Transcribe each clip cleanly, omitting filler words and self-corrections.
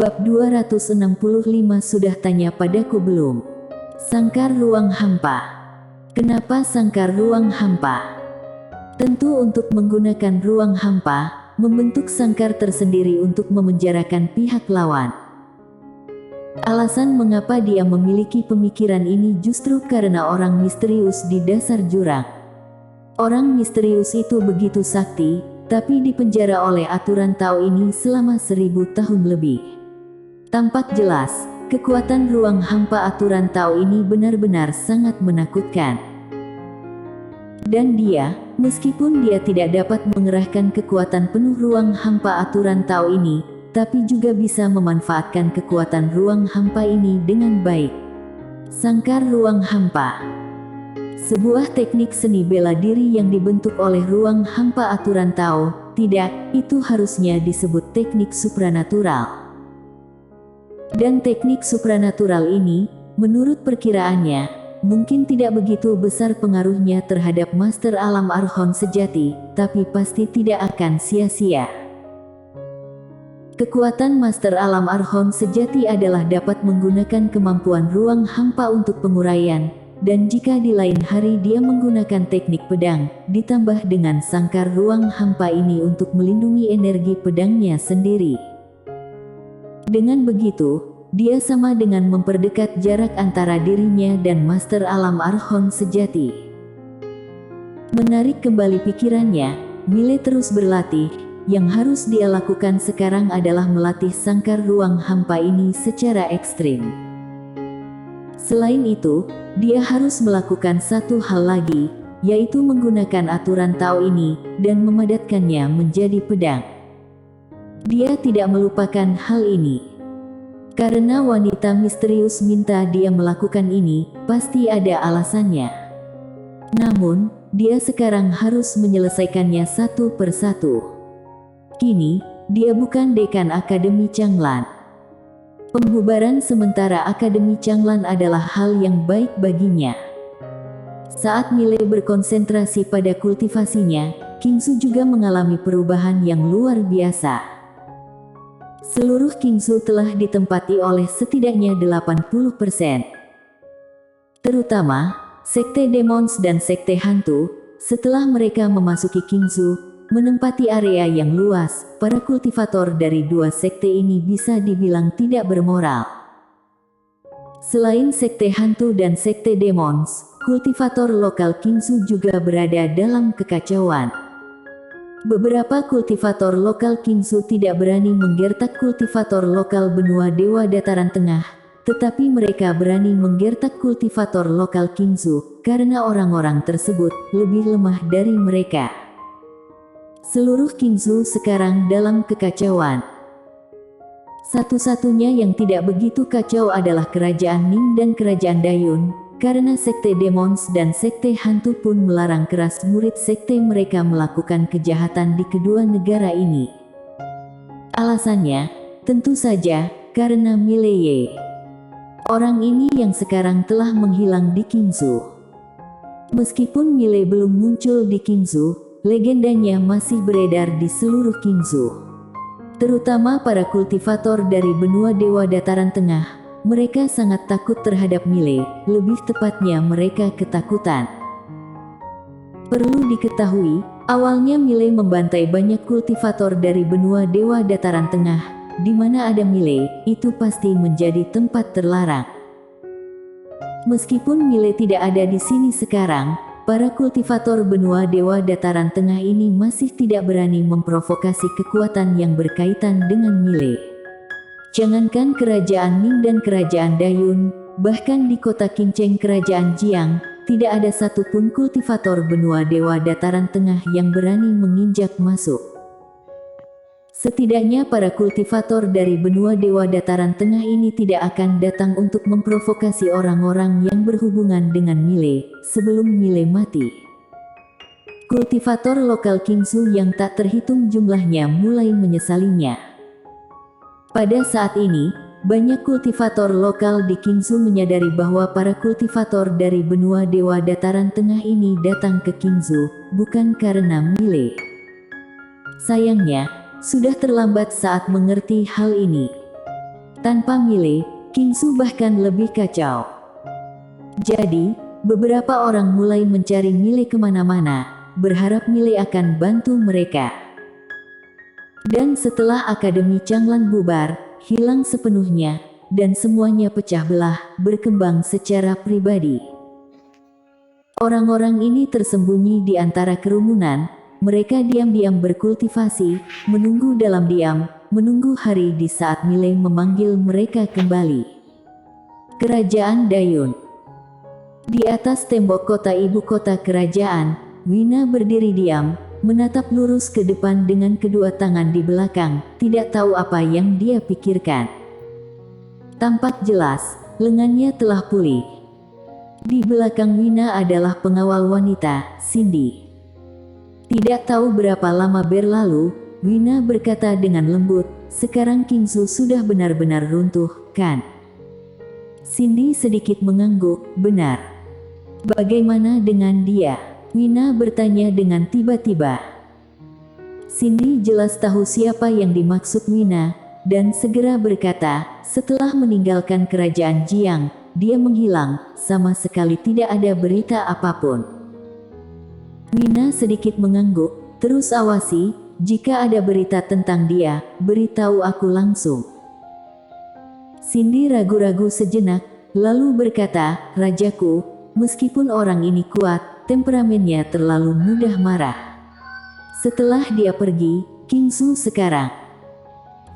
Bab 265 sudah tanya padaku belum? Sangkar ruang hampa. Kenapa sangkar ruang hampa? Tentu untuk menggunakan ruang hampa, membentuk sangkar tersendiri untuk memenjarakan pihak lawan. Alasan mengapa dia memiliki pemikiran ini justru karena orang misterius di dasar jurang. Orang misterius itu begitu sakti, tapi dipenjara oleh aturan Tao ini selama 1000 tahun lebih. Tampak jelas, kekuatan ruang hampa aturan Tao ini benar-benar sangat menakutkan. Dan dia, meskipun dia tidak dapat mengerahkan kekuatan penuh ruang hampa aturan Tao ini, tapi juga bisa memanfaatkan kekuatan ruang hampa ini dengan baik. Sangkar ruang hampa. Sebuah teknik seni bela diri yang dibentuk oleh ruang hampa aturan Tao. Tidak, itu harusnya disebut teknik supranatural. Dan teknik supranatural ini, menurut perkiraannya, mungkin tidak begitu besar pengaruhnya terhadap Master Alam Archon sejati, tapi pasti tidak akan sia-sia. Kekuatan Master Alam Archon sejati adalah dapat menggunakan kemampuan ruang hampa untuk penguraian, dan jika di lain hari dia menggunakan teknik pedang, ditambah dengan sangkar ruang hampa ini untuk melindungi energi pedangnya sendiri. Dengan begitu, dia sama dengan memperdekat jarak antara dirinya dan Master Alam Archon sejati. Menarik kembali pikirannya, Mile terus berlatih. Yang harus dia lakukan sekarang adalah melatih sangkar ruang hampa ini secara ekstrim. Selain itu, dia harus melakukan satu hal lagi, yaitu menggunakan aturan Tao ini, dan memadatkannya menjadi pedang. Dia tidak melupakan hal ini. Karena wanita misterius minta dia melakukan ini, pasti ada alasannya. Namun, dia sekarang harus menyelesaikannya satu persatu. Kini, dia bukan dekan Akademi Changlan. Pembubaran sementara Akademi Changlan adalah hal yang baik baginya. Saat Mile berkonsentrasi pada kultivasinya, Kingsu juga mengalami perubahan yang luar biasa. Seluruh Kingsu telah ditempati oleh setidaknya 80%. Terutama, Sekte Demons dan Sekte Hantu, setelah mereka memasuki Kingsu, menempati area yang luas, para kultivator dari dua sekte ini bisa dibilang tidak bermoral. Selain Sekte Hantu dan Sekte Demons, kultivator lokal Kingsu juga berada dalam kekacauan. Beberapa kultivator lokal Kingsu tidak berani menggertak kultivator lokal benua Dewa Dataran Tengah, tetapi mereka berani menggertak kultivator lokal Kingsu, karena orang-orang tersebut lebih lemah dari mereka. Seluruh Kingsu sekarang dalam kekacauan. Satu-satunya yang tidak begitu kacau adalah Kerajaan Ning dan Kerajaan Dayun, karena Sekte Demons dan Sekte Hantu pun melarang keras murid sekte mereka melakukan kejahatan di kedua negara ini. Alasannya, tentu saja, karena Mileye. Orang ini yang sekarang telah menghilang di Kingsu. Meskipun Mile belum muncul di Kingsu, legendanya masih beredar di seluruh Kingsu. Terutama para kultivator dari benua Dewa Dataran Tengah. Mereka sangat takut terhadap Mile, lebih tepatnya mereka ketakutan. Perlu diketahui, awalnya Mile membantai banyak kultivator dari benua Dewa Dataran Tengah, di mana ada Mile, itu pasti menjadi tempat terlarang. Meskipun Mile tidak ada di sini sekarang, para kultivator benua Dewa Dataran Tengah ini masih tidak berani memprovokasi kekuatan yang berkaitan dengan Mile. Jangankan Kerajaan Ning dan Kerajaan Dayun, bahkan di kota Qingcheng Kerajaan Jiang, tidak ada satupun kultivator benua Dewa Dataran Tengah yang berani menginjak masuk. Setidaknya para kultivator dari benua Dewa Dataran Tengah ini tidak akan datang untuk memprovokasi orang-orang yang berhubungan dengan Mile, sebelum Mile mati. Kultivator lokal Kingsu yang tak terhitung jumlahnya mulai menyesalinya. Pada saat ini, banyak kultivator lokal di Kingsu menyadari bahwa para kultivator dari benua Dewa Dataran Tengah ini datang ke Kingsu, bukan karena Mile. Sayangnya, sudah terlambat saat mengerti hal ini. Tanpa Mile, Kingsu bahkan lebih kacau. Jadi, beberapa orang mulai mencari Mile kemana-mana, berharap Mile akan bantu mereka. Dan setelah Akademi Changlan bubar, hilang sepenuhnya, dan semuanya pecah belah, berkembang secara pribadi. Orang-orang ini tersembunyi di antara kerumunan, mereka diam-diam berkultivasi, menunggu dalam diam, menunggu hari di saat Mile memanggil mereka kembali. Kerajaan Dayun. Di atas tembok kota ibu kota kerajaan, Wina berdiri diam, menatap lurus ke depan dengan kedua tangan di belakang, tidak tahu apa yang dia pikirkan. Tampak jelas, lengannya telah pulih. Di belakang Wina adalah pengawal wanita, Cindy. Tidak tahu berapa lama berlalu, Wina berkata dengan lembut, "Sekarang Kingsu sudah benar-benar runtuh, kan?" Cindy sedikit mengangguk, "Benar." "Bagaimana dengan dia?" Wina bertanya dengan tiba-tiba. Cindy jelas tahu siapa yang dimaksud Wina, dan segera berkata, "Setelah meninggalkan kerajaan Jiang, dia menghilang, sama sekali tidak ada berita apapun." Wina sedikit mengangguk, "Terus awasi, jika ada berita tentang dia, beritahu aku langsung." Cindy ragu-ragu sejenak, lalu berkata, "Rajaku, meskipun orang ini kuat, temperamennya terlalu mudah marah. Setelah dia pergi, Kingsu sekarang.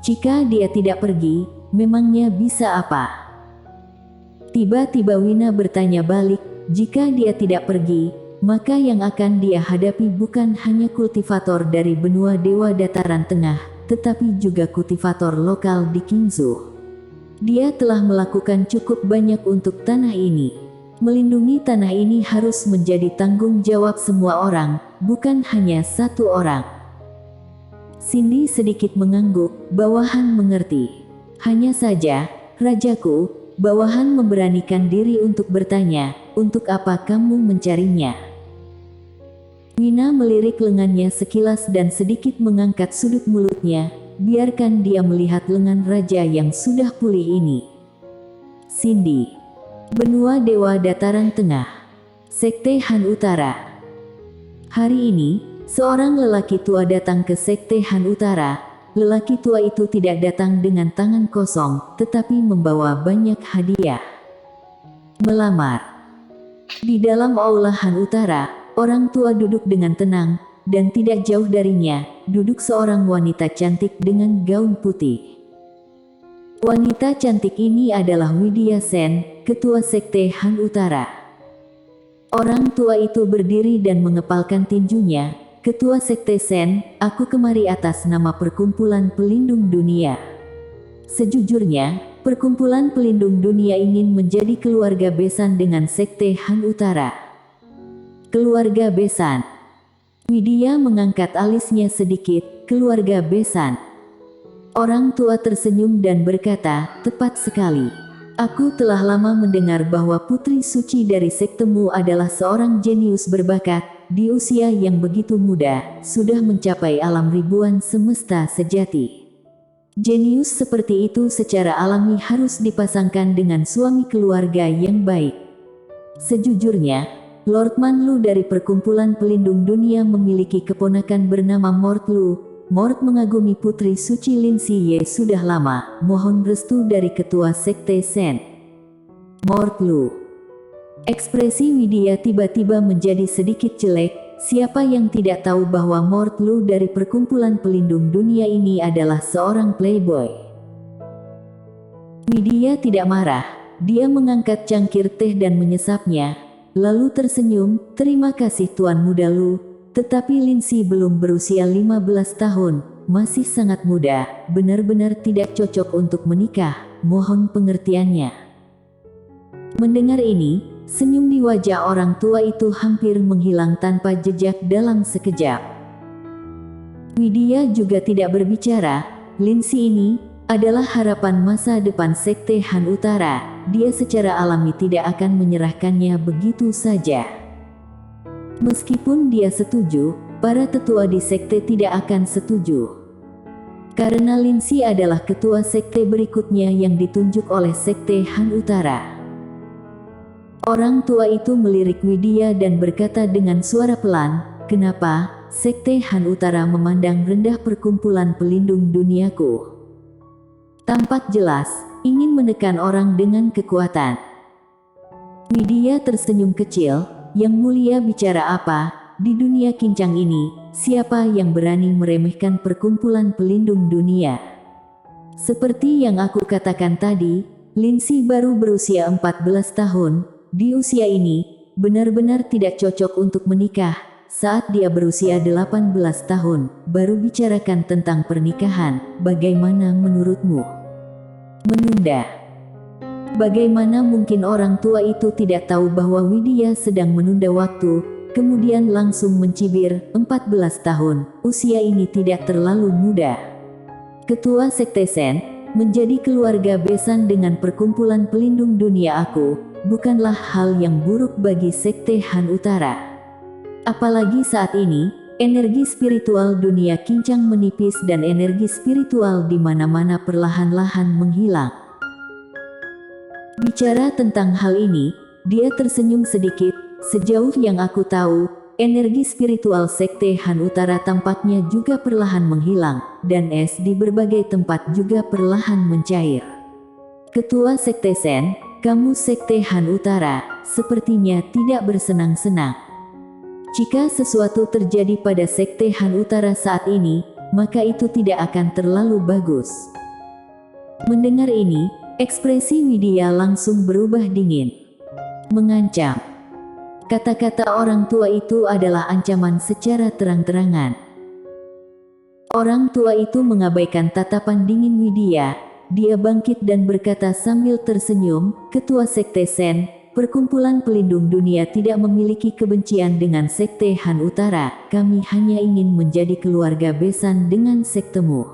Jika dia tidak pergi, memangnya bisa apa?" Tiba-tiba Wina bertanya balik, "Jika dia tidak pergi, maka yang akan dia hadapi bukan hanya kultivator dari benua Dewa Dataran Tengah, tetapi juga kultivator lokal di Kingsu. Dia telah melakukan cukup banyak untuk tanah ini. Melindungi tanah ini harus menjadi tanggung jawab semua orang, bukan hanya satu orang." Cindy sedikit mengangguk, "Bawahan mengerti. Hanya saja, Rajaku, bawahan memberanikan diri untuk bertanya, untuk apa kamu mencarinya?" Wina melirik lengannya sekilas dan sedikit mengangkat sudut mulutnya, biarkan dia melihat lengan raja yang sudah pulih ini. "Cindy. Benua Dewa Dataran Tengah. Sekte Han Utara." Hari ini, seorang lelaki tua datang ke Sekte Han Utara. Lelaki tua itu tidak datang dengan tangan kosong, tetapi membawa banyak hadiah. Melamar. Di dalam aula Han Utara, orang tua duduk dengan tenang, dan tidak jauh darinya, duduk seorang wanita cantik dengan gaun putih. Wanita cantik ini adalah Widya Sen, ketua Sekte Han Utara. Orang tua itu berdiri dan mengepalkan tinjunya. "Ketua Sekte Sen, aku kemari atas nama Perkumpulan Pelindung Dunia. Sejujurnya, Perkumpulan Pelindung Dunia ingin menjadi keluarga besan dengan Sekte Han Utara." "Keluarga besan." Widya mengangkat alisnya sedikit, "Keluarga besan." Orang tua tersenyum dan berkata, "Tepat sekali. Aku telah lama mendengar bahwa putri suci dari sektemu adalah seorang jenius berbakat, di usia yang begitu muda, sudah mencapai alam ribuan semesta sejati. Jenius seperti itu secara alami harus dipasangkan dengan suami keluarga yang baik. Sejujurnya, Lord Manlu dari Perkumpulan Pelindung Dunia memiliki keponakan bernama Mort Lu. Mort mengagumi putri suci Lin Siye sudah lama, mohon restu dari ketua Sekte Sen." Mort Lu. Ekspresi Widya tiba-tiba menjadi sedikit jelek. Siapa yang tidak tahu bahwa Mort Lu dari Perkumpulan Pelindung Dunia ini adalah seorang playboy? Widya tidak marah. Dia mengangkat cangkir teh dan menyesapnya, lalu tersenyum, "Terima kasih Tuan Muda Lu, tetapi Lindsay belum berusia 15 tahun, masih sangat muda, benar-benar tidak cocok untuk menikah, mohon pengertiannya." Mendengar ini, senyum di wajah orang tua itu hampir menghilang tanpa jejak dalam sekejap. Widya juga tidak berbicara. Lindsay ini adalah harapan masa depan Sekte Han Utara. Dia secara alami tidak akan menyerahkannya begitu saja. Meskipun dia setuju, para tetua di sekte tidak akan setuju. Karena Linsi adalah ketua sekte berikutnya yang ditunjuk oleh Sekte Han Utara. Orang tua itu melirik Widya dan berkata dengan suara pelan, "Kenapa Sekte Han Utara memandang rendah perkumpulan pelindung duniaku?" Tampak jelas, ingin menekan orang dengan kekuatan. Widya tersenyum kecil, "Yang mulia bicara apa? Di dunia kincang ini, siapa yang berani meremehkan perkumpulan pelindung dunia?" Seperti yang aku katakan tadi, Linsi baru berusia 14 tahun. Di usia ini, benar-benar tidak cocok untuk menikah. Saat dia berusia 18 tahun, baru bicarakan tentang pernikahan. Bagaimana menurutmu? Menunda. Bagaimana mungkin orang tua itu tidak tahu bahwa Widya sedang menunda waktu? Kemudian langsung mencibir, 14 tahun, usia ini tidak terlalu muda. Ketua Sekte Sen, menjadi keluarga besan dengan perkumpulan pelindung dunia aku, bukanlah hal yang buruk bagi Sekte Han Utara. Apalagi saat ini, energi spiritual dunia kincang menipis dan energi spiritual di mana-mana perlahan-lahan menghilang. Bicara tentang hal ini, dia tersenyum sedikit. Sejauh yang aku tahu, energi spiritual Sekte Han Utara tampaknya juga perlahan menghilang, dan es di berbagai tempat juga perlahan mencair. Ketua Sekte Sen, kamu Sekte Han Utara, sepertinya tidak bersenang-senang. Jika sesuatu terjadi pada Sekte Han Utara saat ini, maka itu tidak akan terlalu bagus. Mendengar ini, ekspresi Widya langsung berubah dingin. Mengancam. Kata-kata orang tua itu adalah ancaman secara terang-terangan. Orang tua itu mengabaikan tatapan dingin Widya. Dia bangkit dan berkata sambil tersenyum, "Ketua Sekte Sen, perkumpulan pelindung dunia tidak memiliki kebencian dengan Sekte Han Utara. Kami hanya ingin menjadi keluarga besan dengan sektemu.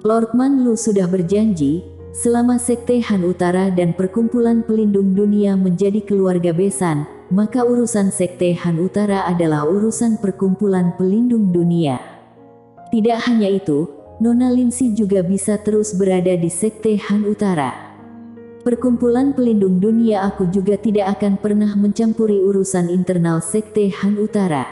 Lord Man Lu sudah berjanji, selama Sekte Han Utara dan perkumpulan pelindung dunia menjadi keluarga besan, maka urusan Sekte Han Utara adalah urusan perkumpulan pelindung dunia. Tidak hanya itu, Nona Linsi juga bisa terus berada di Sekte Han Utara. Perkumpulan pelindung dunia aku juga tidak akan pernah mencampuri urusan internal Sekte Han Utara."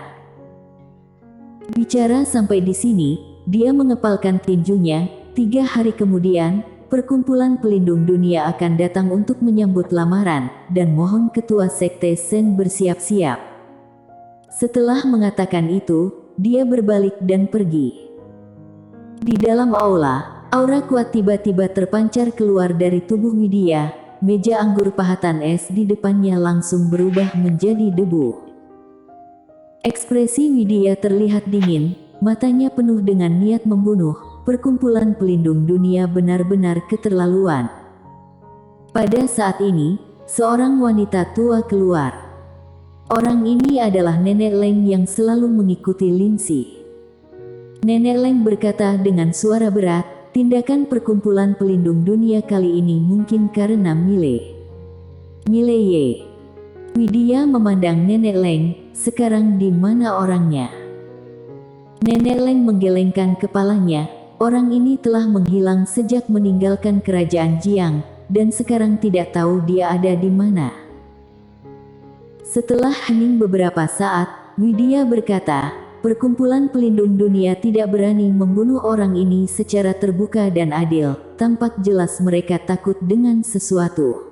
Bicara sampai di sini, dia mengepalkan tinjunya. 3 hari kemudian, perkumpulan pelindung dunia akan datang untuk menyambut lamaran, dan mohon Ketua Sekte Sen bersiap-siap. Setelah mengatakan itu, dia berbalik dan pergi. Di dalam aula, aura kuat tiba-tiba terpancar keluar dari tubuh Widya. Meja anggur pahatan es di depannya langsung berubah menjadi debu. Ekspresi Widya terlihat dingin, matanya penuh dengan niat membunuh. Perkumpulan pelindung dunia benar-benar keterlaluan. Pada saat ini, seorang wanita tua keluar. Orang ini adalah Nenek Leng yang selalu mengikuti Linsi. Nenek Leng berkata dengan suara berat, "Tindakan perkumpulan pelindung dunia kali ini mungkin karena Mile. Mile Ye." Widya memandang Nenek Leng, "Sekarang di mana orangnya?" Nenek Leng menggelengkan kepalanya. Orang ini telah menghilang sejak meninggalkan kerajaan Jiang, dan sekarang tidak tahu dia ada di mana. Setelah hening beberapa saat, Widya berkata, "Perkumpulan pelindung dunia tidak berani membunuh orang ini secara terbuka dan adil. Tampak jelas mereka takut dengan sesuatu.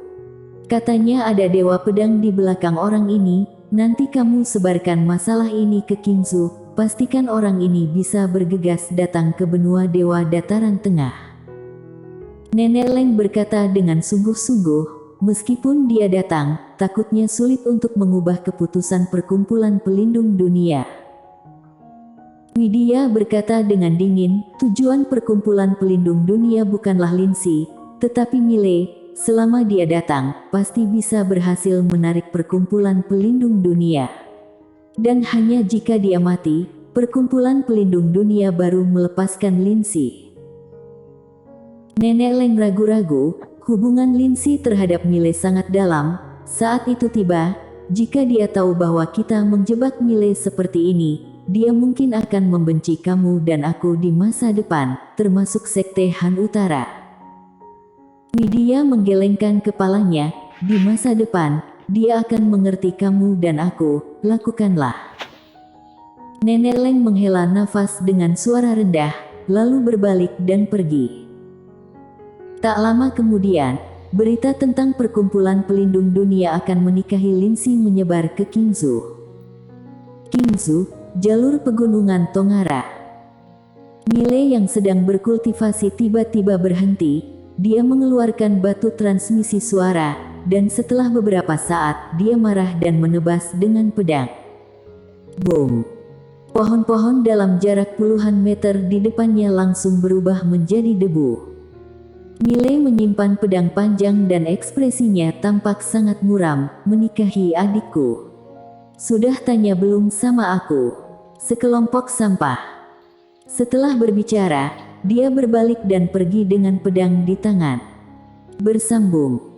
Katanya ada dewa pedang di belakang orang ini. Nanti kamu sebarkan masalah ini ke Kingzu. Pastikan orang ini bisa bergegas datang ke benua dewa dataran tengah." Nenek Leng berkata dengan sungguh-sungguh, meskipun dia datang, takutnya sulit untuk mengubah keputusan perkumpulan pelindung dunia. Widya berkata dengan dingin, "Tujuan perkumpulan pelindung dunia bukanlah Linsi, tetapi Mile. Selama dia datang, pasti bisa berhasil menarik perkumpulan pelindung dunia. Dan hanya jika dia mati, perkumpulan pelindung dunia baru melepaskan Linsi." Nenek Leng ragu-ragu, hubungan Linsi terhadap Mile sangat dalam. Saat itu tiba, jika dia tahu bahwa kita menjebak Mile seperti ini, dia mungkin akan membenci kamu dan aku di masa depan, termasuk Sekte Han Utara. Widya menggelengkan kepalanya, di masa depan, dia akan mengerti kamu dan aku, lakukanlah. Nenek Leng menghela nafas dengan suara rendah, lalu berbalik dan pergi. Tak lama kemudian, berita tentang perkumpulan pelindung dunia akan menikahi Linsi menyebar ke Qingzhou. Qingzhou, jalur pegunungan Tongara. Mile yang sedang berkultivasi tiba-tiba berhenti, dia mengeluarkan batu transmisi suara, dan setelah beberapa saat dia marah dan menebas dengan pedang. Boom! Pohon-pohon dalam jarak puluhan meter di depannya langsung berubah menjadi debu. Mile menyimpan pedang panjang dan ekspresinya tampak sangat muram. Menikahi adikku? Sudah tanya belum sama aku? Sekelompok sampah. Setelah berbicara, dia berbalik dan pergi dengan pedang di tangan. Bersambung.